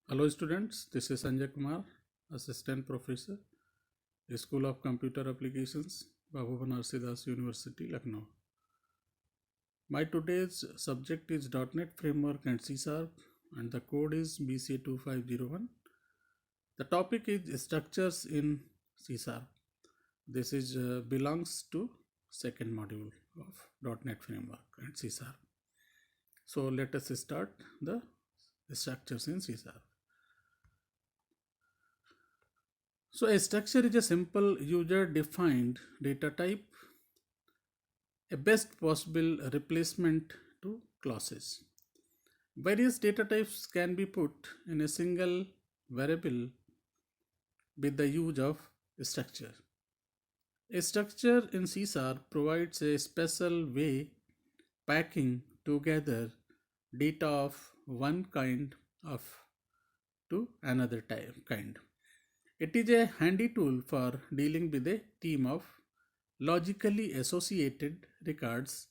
Hello students, this is Sanjay Kumar, Assistant Professor, School of Computer Applications, Babu Banarsidas University, Lucknow. My today's subject is .NET Framework and C Sharp and the code is BCA2501. The topic is structures in C Sharp. This is belongs to second module of .NET Framework and C Sharp. So let us start the structures in C Sharp. So a structure is a simple user-defined data type, a best possible replacement to classes. Various data types can be put in a single variable with the use of structure. A structure in C# provides a special way packing together data of one kind of to another kind. It is a handy tool for dealing with a team of logically associated records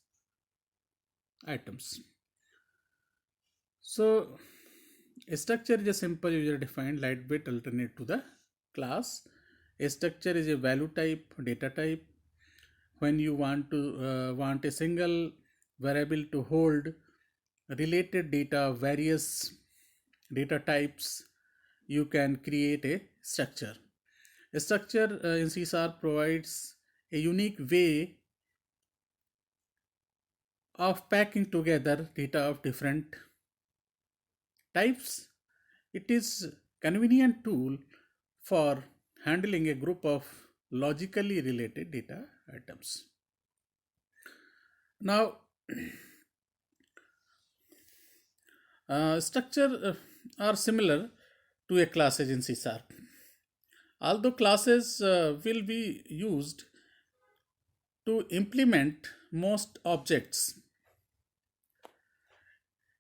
items. So, a structure is a simple user-defined lightweight alternate to the class. A structure is a value type, data type. When you want a single variable to hold related data of various data types, you can create a structure. A structure in C# provides a unique way of packing together data of different types. It is convenient tool for handling a group of logically related data items. Now, structure are similar to a classes in C#. Although classes will be used to implement most objects,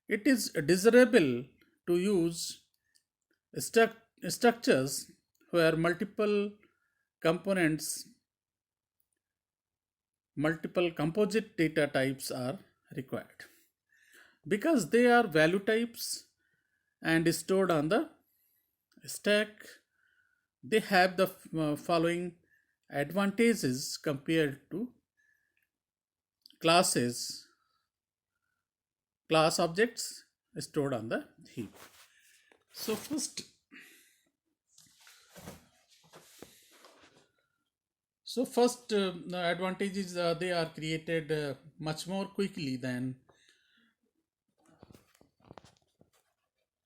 it is desirable to use structures where multiple composite data types are required. Because they are value types and stored on the stack, they have the following advantages compared to class objects stored on the heap. So first the advantage is they are created much more quickly than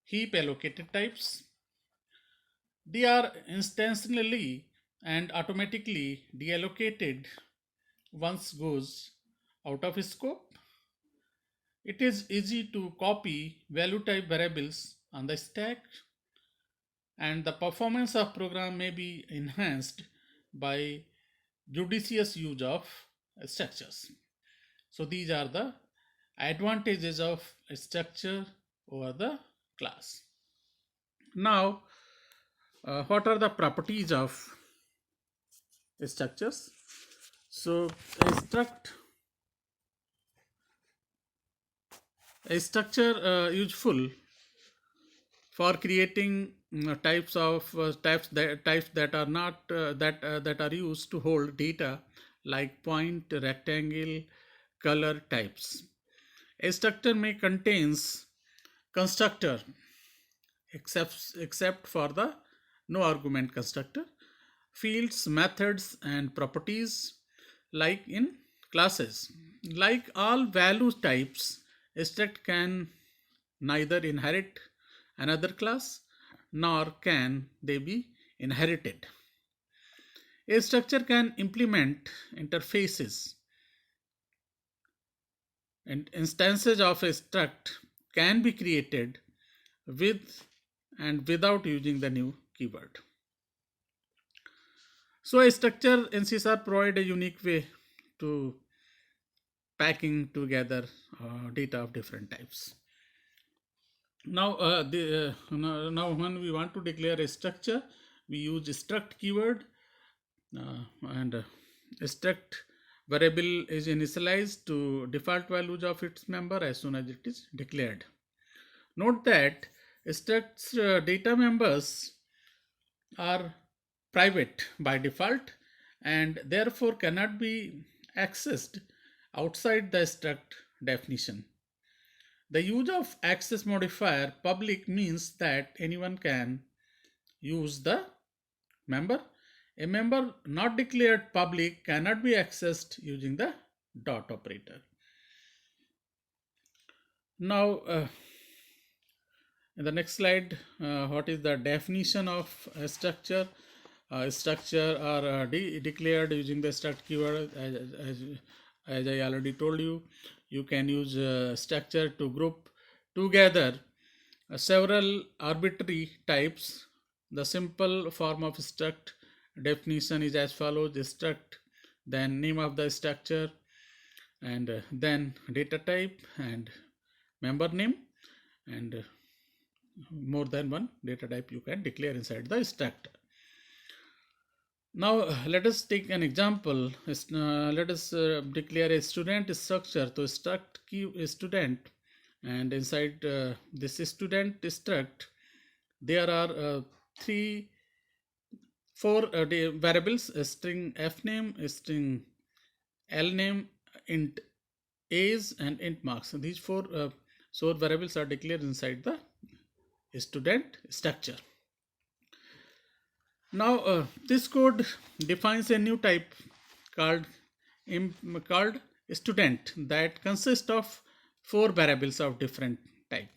heap allocated types. They are instantaneously and automatically deallocated once goes out of scope. It is easy to copy value type variables on the stack, and the performance of program may be enhanced by judicious use of structures. So these are the advantages of a structure over the class. Now, what are the properties of structures? So a structure useful for creating types that are not that are used to hold data like point, rectangle, color types. A structure may contains constructor except for the no argument constructor, fields, methods, and properties like in classes. Like all value types, a struct can neither inherit another class nor can they be inherited. A structure can implement interfaces, and instances of a struct can be created with and without using the new keyword. So a structure in C# provide a unique way to packing together data of different types. Now, now when we want to declare a structure, we use struct keyword, and struct variable is initialized to default values of its member as soon as it is declared. Note that Struct data members are private by default and therefore cannot be accessed outside the struct definition. The use of access modifier public means that anyone can use the member. A member not declared public cannot be accessed using the dot operator. Now, in the next slide, what is the definition of a structure? Structure are declared using the struct keyword. As I already told you, you can use structure to group together several arbitrary types. The simple form of struct definition is as follows: struct, then name of the structure, and then data type and member name, and more than one data type you can declare inside the struct. Now let us take an example. Let us declare a student structure to struct key student, and inside this student struct there are four variables: a string f name, a string l name, int age, and int marks. So these four variables are declared inside the student structure. Now this code defines a new type called student that consists of four variables of different type.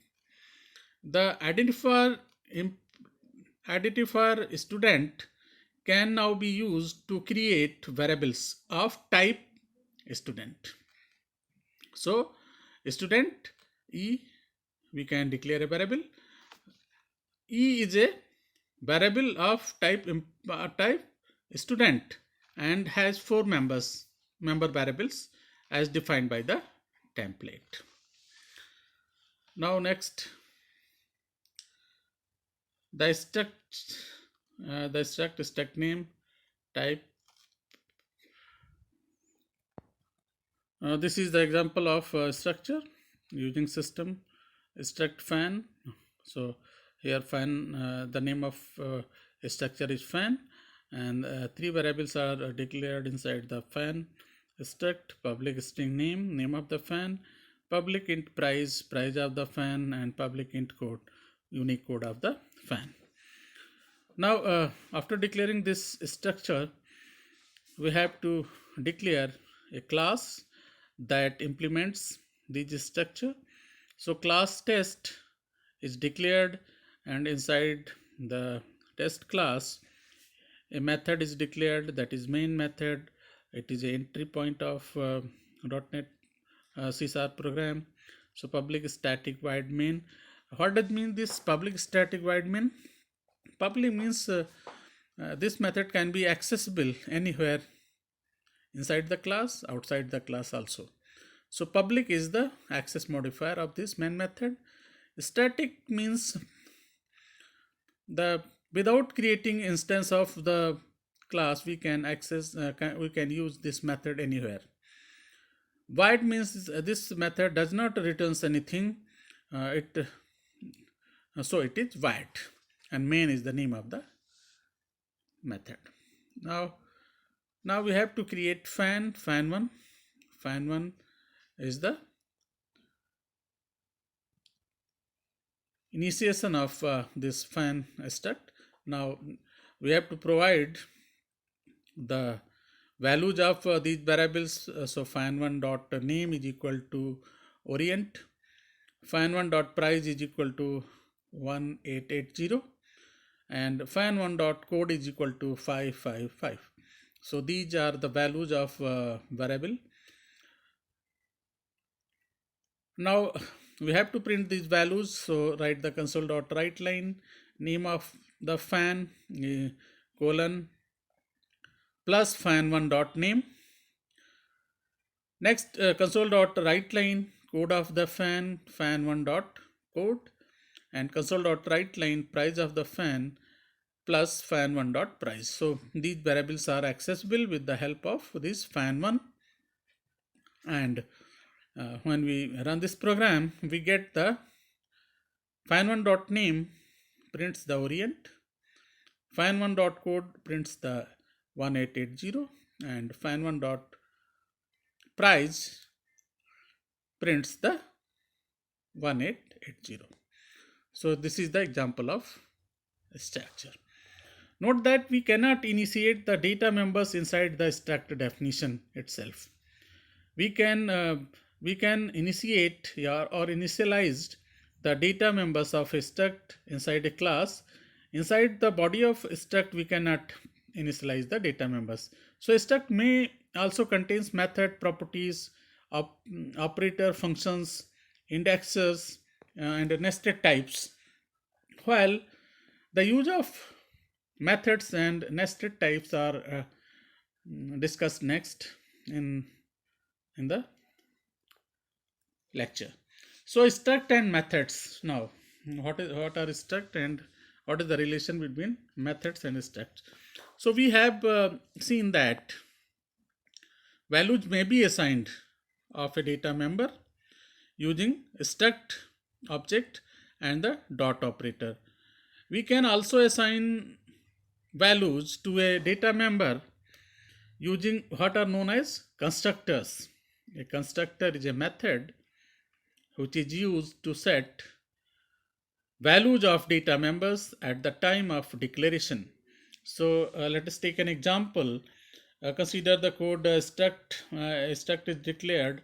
The identifier student can now be used to create variables of type student. So student E, we can declare a variable. E is a variable of type student and has four member variables as defined by the template. Now next, the struct name type. This is the example of structure using system struct fan. So here fan, the name of structure is fan, and three variables are declared inside the fan struct: public string name, name of the fan; public int price, price of the fan; and public int code, unique code of the fan. Now after declaring this structure, we have to declare a class that implements this structure. So class test is declared, and inside the test class a method is declared, that is main method. It is an entry point of .NET C# program. So public static void main. What does mean this public static void main? Public means this method can be accessible anywhere inside the class, outside the class also. So public is the access modifier of this main method. Static means the without creating instance of the class we can access we can use this method anywhere. Void means this method does not returns anything. So it is void, and main is the name of the method. Now we have to create fan1. Fan1 is the initiation of this fan struct. Now we have to provide the values of these variables. So fan1 dot name is equal to orient, fan1 dot price is equal to 1880, and fan1 dot code is equal to 555. So these are the values of variable. Now we have to print these values. So write the console.writeLine name of the fan colon plus fan1 dot name. Next console.writeLine code of the fan1 dot code, and console.writeLine price of the fan plus fan1 dot price. So these variables are accessible with the help of this fan1, and when we run this program we get the Find1.name prints the orient, find1.code prints the 1880, and find1.price prints the 1880. So this is the example of structure. Note that we cannot initiate the data members inside the struct definition itself. We can initiate or initialize the data members of a struct inside a class. Inside the body of struct, we cannot initialize the data members. So a struct may also contains method, properties, operator, functions, indexes, and nested types. While the use of methods and nested types are discussed next in the lecture. So struct and methods. Now, what are struct and what is the relation between methods and struct? So we have seen that values may be assigned of a data member using struct object and the dot operator. We can also assign values to a data member using what are known as constructors. A constructor is a method which is used to set values of data members at the time of declaration. So let us take an example. Consider the code struct. Struct is declared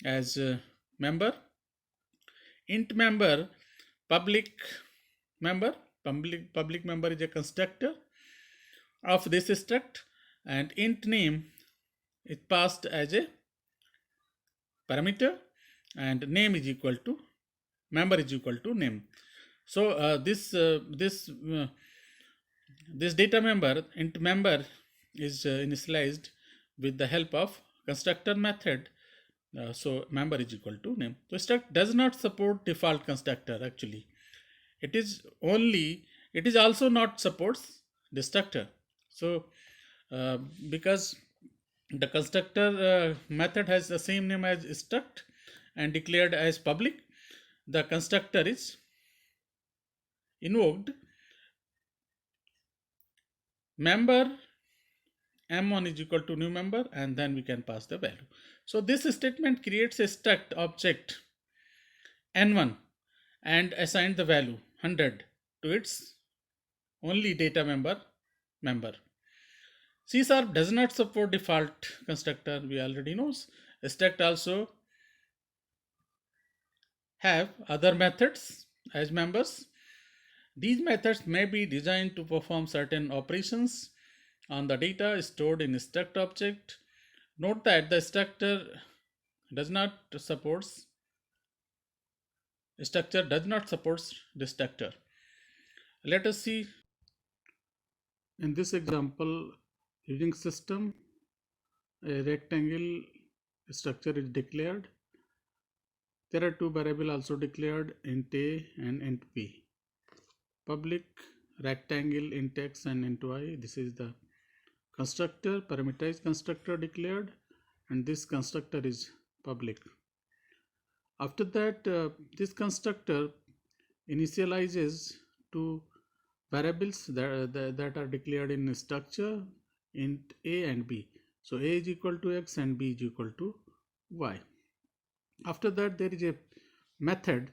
as member, int member, public member. Public member is a constructor of this struct, and int name is passed as a parameter, and name is equal to member is equal to name. So this data member, int member, is initialized with the help of constructor method. So member is equal to name. So struct does not support default constructor. Actually, it is also not supports destructor. So because the constructor method has the same name as struct and declared as public, the constructor is invoked. Member m1 is equal to new member, and then we can pass the value. So this statement creates a struct object n1 and assign the value 100 to its only data member. C# does not support default constructor, we already know. Struct also have other methods as members. These methods may be designed to perform certain operations on the data stored in struct object. Note that the structure does not support destructor. Let us see. In this example, using system, a rectangle structure is declared. There are two variables also declared, int a and int b. Public rectangle int x and int y. This is the constructor, parameterized constructor declared, and this constructor is public. After that, this constructor initializes two variables that are declared in structure, int a and b. So a is equal to x and b is equal to y. After that, there is a method.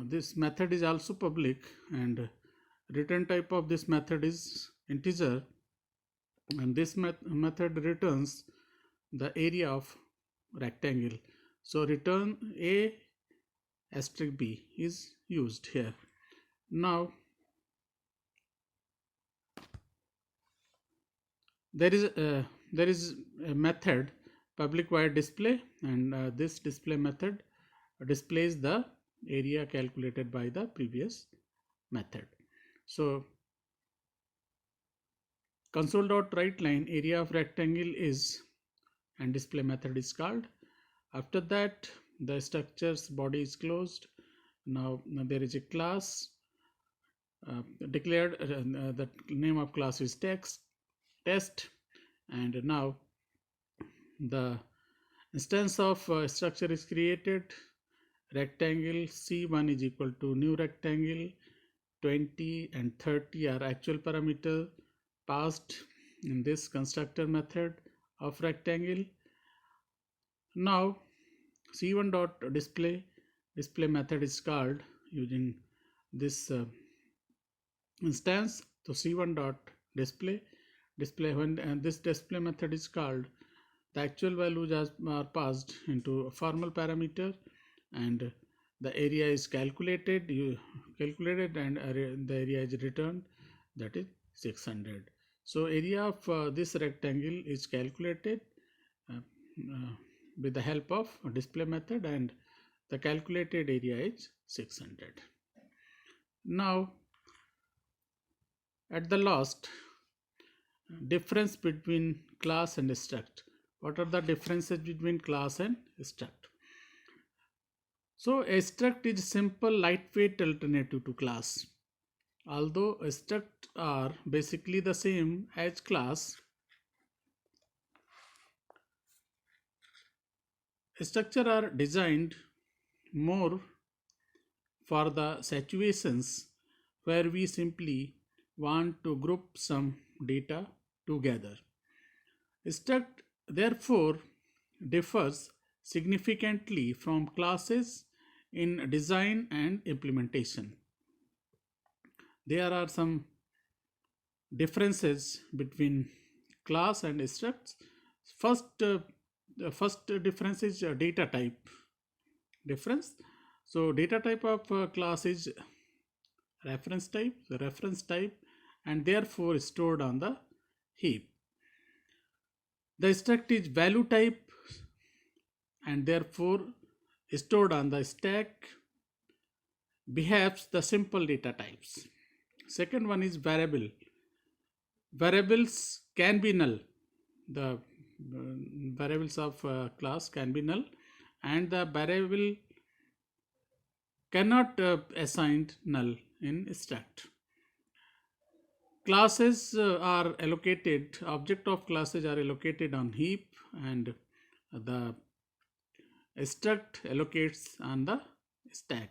This method is also public, and return type of this method is integer, and this method returns the area of rectangle. So return a asterisk b is used here. Now there is a method public void display, and this display method displays the area calculated by the previous method. So console.writeLine area of rectangle is, and display method is called. After that, the structure's body is closed. Now there is a class declared. The name of class is test, and now the instance of structure is created, rectangle C1 is equal to new rectangle. 20 and 30 are actual parameter passed in this constructor method of rectangle. Now C1 dot display method is called using this instance. So C1 dot display when and this display method is called, the actual values are passed into a formal parameter, and the area is calculated and the area is returned, that is 600. So area of this rectangle is calculated uh, uh, with the help of a display method, and the calculated area is 600. Now at the last, difference between class and struct. What are the differences between class and struct? So a struct is simple lightweight alternative to class. Although struct are basically the same as class, structure are designed more for the situations where we simply want to group some data together. Struct therefore differs significantly from classes in design and implementation. There are some differences between class and structs. The first difference is data type difference. So data type of class is reference type, and therefore stored on the heap. The struct is value type and therefore stored on the stack, behaves the simple data types. Second one is variable. Variables can be null. The variables of class can be null, and the variable cannot assigned null in struct. Classes are allocated, object of classes are allocated on heap, and the struct allocates on the stack.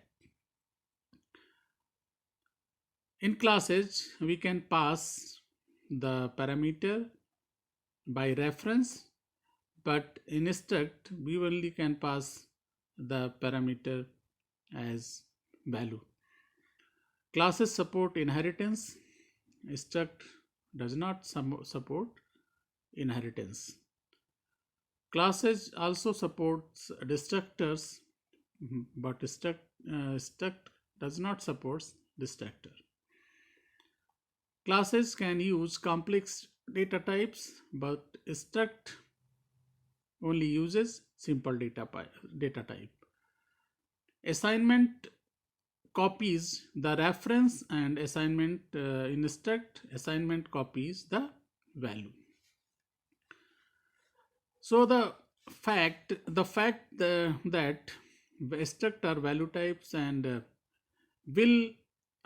In classes, we can pass the parameter by reference, but in struct, we only can pass the parameter as value. Classes support inheritance. Struct does not support inheritance. Classes also supports destructors, but struct does not support destructor. Classes can use complex data types, but struct only uses simple data type. Assignment copies the reference, and assignment in struct assignment copies the value. So the fact that struct are value types and will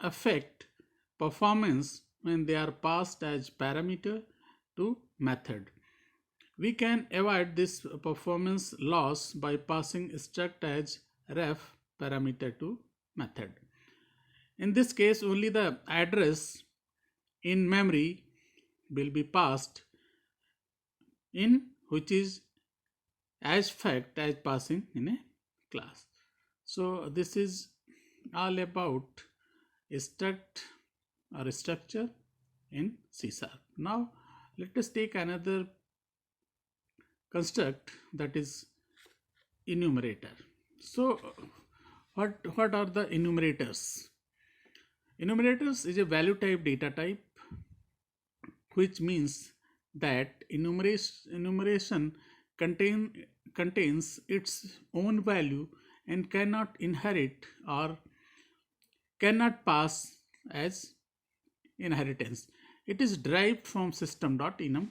affect performance when they are passed as parameter to method. We can avoid this performance loss by passing struct as ref parameter to method. In this case, only the address in memory will be passed in, which is as fact as passing in a class. So this is all about struct or structure in C#. Now let us take another construct, that is enumerator. So what are the enumerators? Enumerators is a value type data type, which means that enumeration contains its own value and cannot inherit or cannot pass as inheritance. It is derived from system.enum.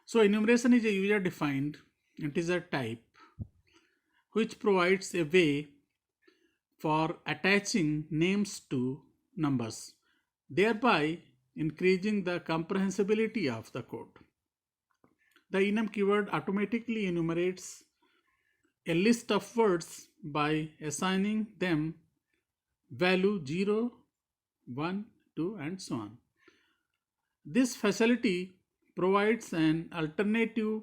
So enumeration is a user defined integer type which provides a way for attaching names to numbers, thereby increasing the comprehensibility of the code. The enum keyword automatically enumerates a list of words by assigning them value 0, 1, 2, and so on. This facility provides an alternative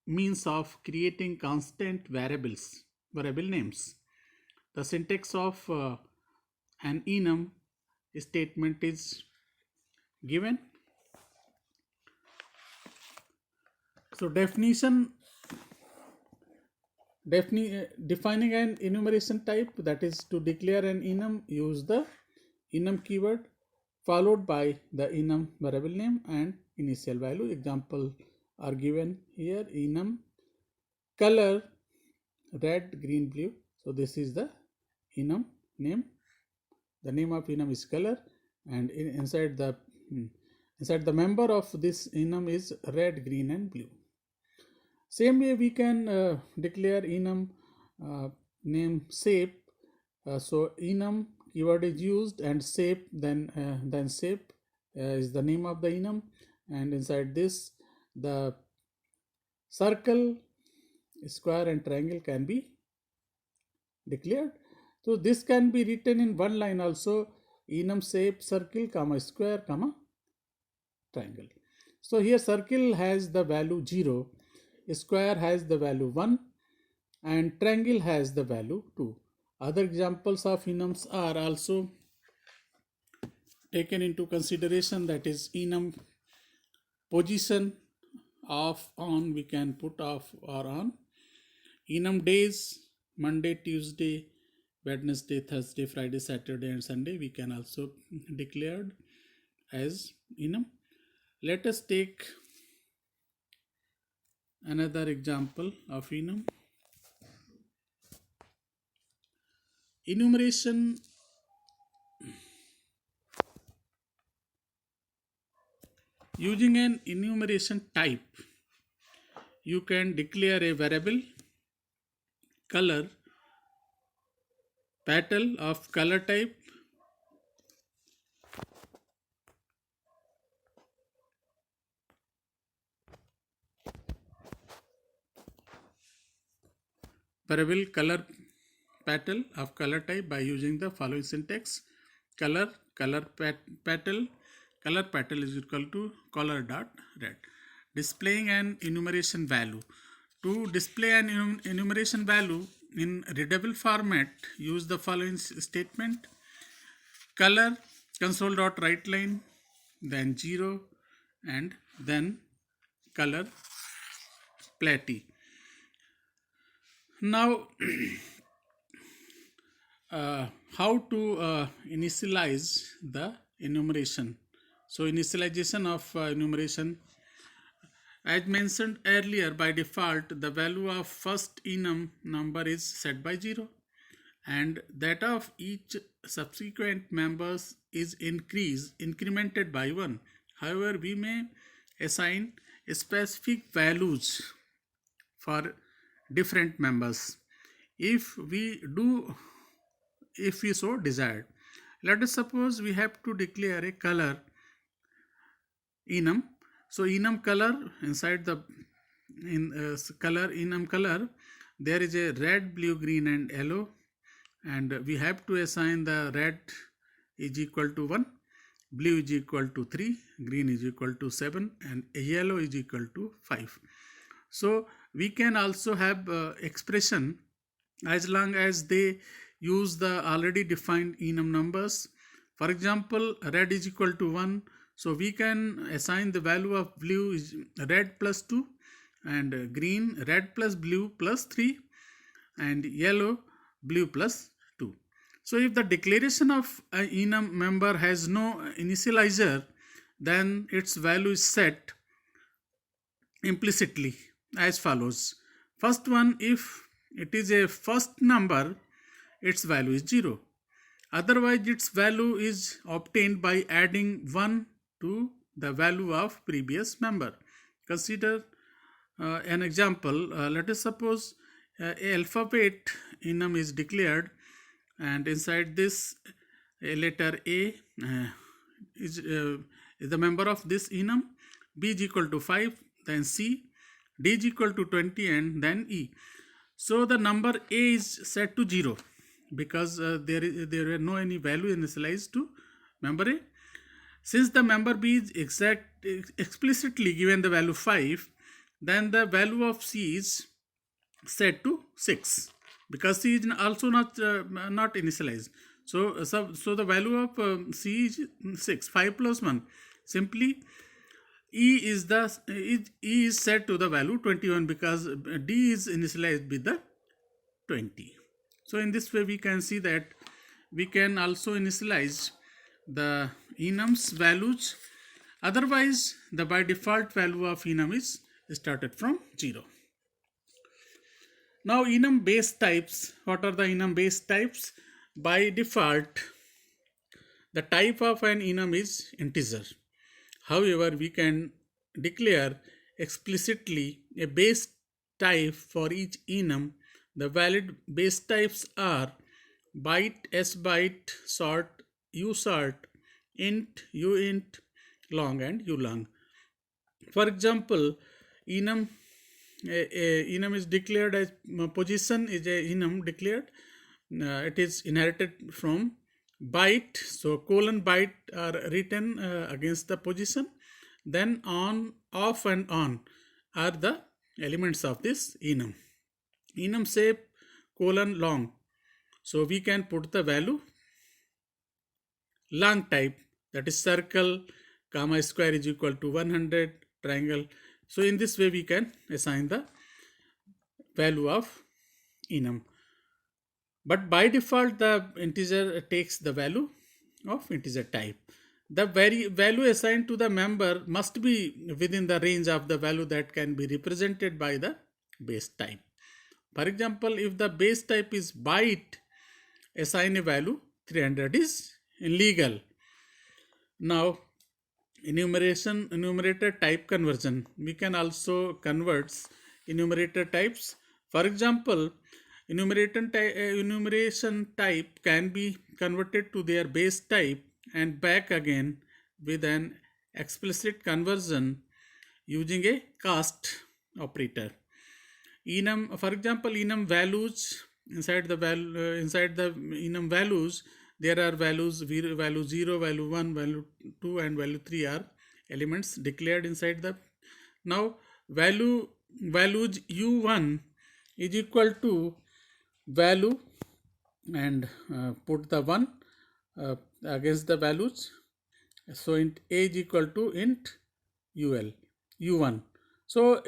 means of creating constant variable names. The syntax of an enum statement is given. So defining an enumeration type, that is to declare an enum, use the enum keyword followed by the enum variable name and initial value. Example are given here. Enum color red, green, blue. So this is the enum name. The name of enum is color, and inside the member of this enum is red, green, and blue. Same way we can declare enum name shape. So enum keyword is used, and shape then shape is the name of the enum, and inside this the circle, square, and triangle can be declared. So this can be written in one line also: enum shape circle comma square comma triangle. So here circle has the value 0, square has the value 1, and triangle has the value 2. Other examples of enums are also taken into consideration, that is enum position, off, on, we can put off or on. Enum days, Monday, Tuesday, Wednesday, Thursday, Friday, Saturday, and Sunday, we can also declare as enum. Let us take another example of enum. Enumeration. Using an enumeration type, you can declare a variable color petal of color type, variable color petal of color type by using the following syntax: color petal is equal to color dot red. Displaying an enumeration value. To display an enumeration value in readable format, use the following statement: color console dot write line, then 0, and then color platy. Now how to initialize the enumeration. So initialization of enumeration, as mentioned earlier, by default the value of first enum number is set by 0, and that of each subsequent members is incremented by 1. However, we may assign specific values for different members if we so desired. Let us suppose we have to declare a color enum. So enum color, inside the enum color, there is a red, blue, green, and yellow, and we have to assign the red is equal to 1, blue is equal to 3, green is equal to 7, and yellow is equal to 5. So we can also have expression as long as they use the already defined enum numbers. For example, red is equal to 1, so we can assign the value of blue is red plus 2, and green red plus blue plus 3, and yellow blue plus 2. So if the declaration of an enum member has no initializer, then its value is set implicitly as follows. First one, if it is a first number, its value is 0. Otherwise, its value is obtained by adding 1 to the value of previous member. Consider an example. Let us suppose a alphabet enum is declared, and inside this a letter A is the member of this enum. B is equal to 5, then C, D is equal to 20, and then E. So the number a is set to 0 because there were no any value initialized to member a. Since the member b is explicitly given the value 5, then the value of c is set to 6 because c is also not initialized. So the value of c is 6. 5 plus 1, simply E is set to the value 21 because D is initialized with the 20. So in this way we can see that we can also initialize the enums values. Otherwise, the by default value of enum is started from 0. Now enum base types. What are the enum base types? By default, the type of an enum is integer. However, we can declare explicitly a base type for each enum. The valid base types are byte, sbyte, sort, usort, int, uint, long and ulong. For example, enum is declared as position is a enum declared. It is inherited from byte, so colon byte are written against the position, then on, off and on are the elements of this enum. Enum shape colon long, so we can put the value long type, that is circle, comma square is equal to 100, triangle. So in this way we can assign the value of enum. But by default, the integer takes the value of integer type. The value assigned to the member must be within the range of the value that can be represented by the base type. For example, if the base type is byte, assign a value 300 is illegal. Now, enumerator type conversion. We can also convert enumerator types. For example, enumeration type can be converted to their base type and back again with an explicit conversion using a cast operator. For example, enum values, inside the enum values, there are value 0, value 1, value 2 and value 3 are elements declared inside the. Now values u1 is equal to value and put the 1 against the values. So int a is equal to int u1. So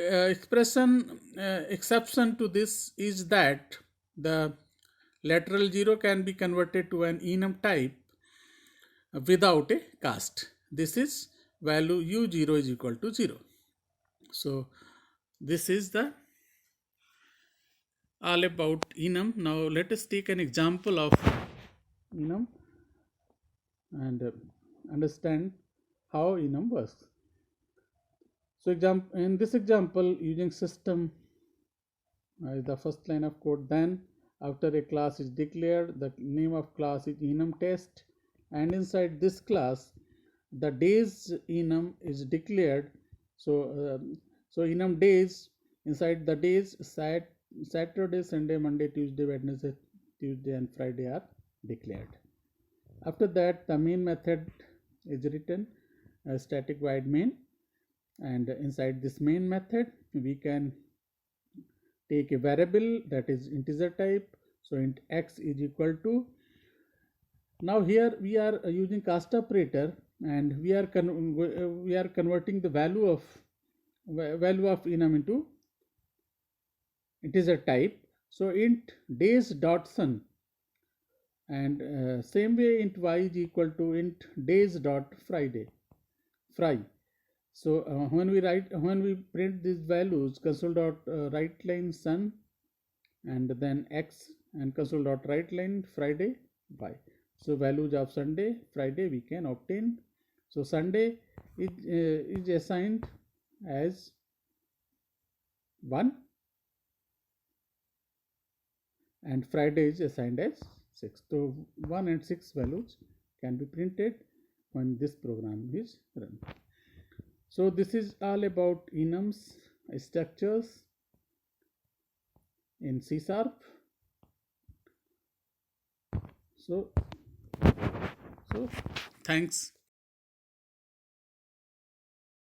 exception to this is that the lateral 0 can be converted to an enum type without a cast. This is value u0 is equal to 0. So this is the all about enum. Now let us take an example of enum and understand how enum works. So in this example, using system, the first line of code, then after a class is declared, the name of class is enum test, and inside this class the days enum is declared. So enum days, inside the days Saturday, Sunday, Monday, Tuesday, Wednesday, Tuesday and Friday are declared. After that, the main method is written as static void main, and inside this main method we can take a variable that is integer type. So int x is equal to, now here we are using cast operator and we are converting the value of enum into integer type. So int days dot sun, and same way int y is equal to int days dot fry. So when we print these values, console dot write line sun and then x, and console dot write line Friday y. So values of Sunday, Friday we can obtain. So Sunday is assigned as 1 and Friday is assigned as 6. So 1 and 6 values can be printed when this program is run. So this is all about enums structures. in C sharp. So, so thanks.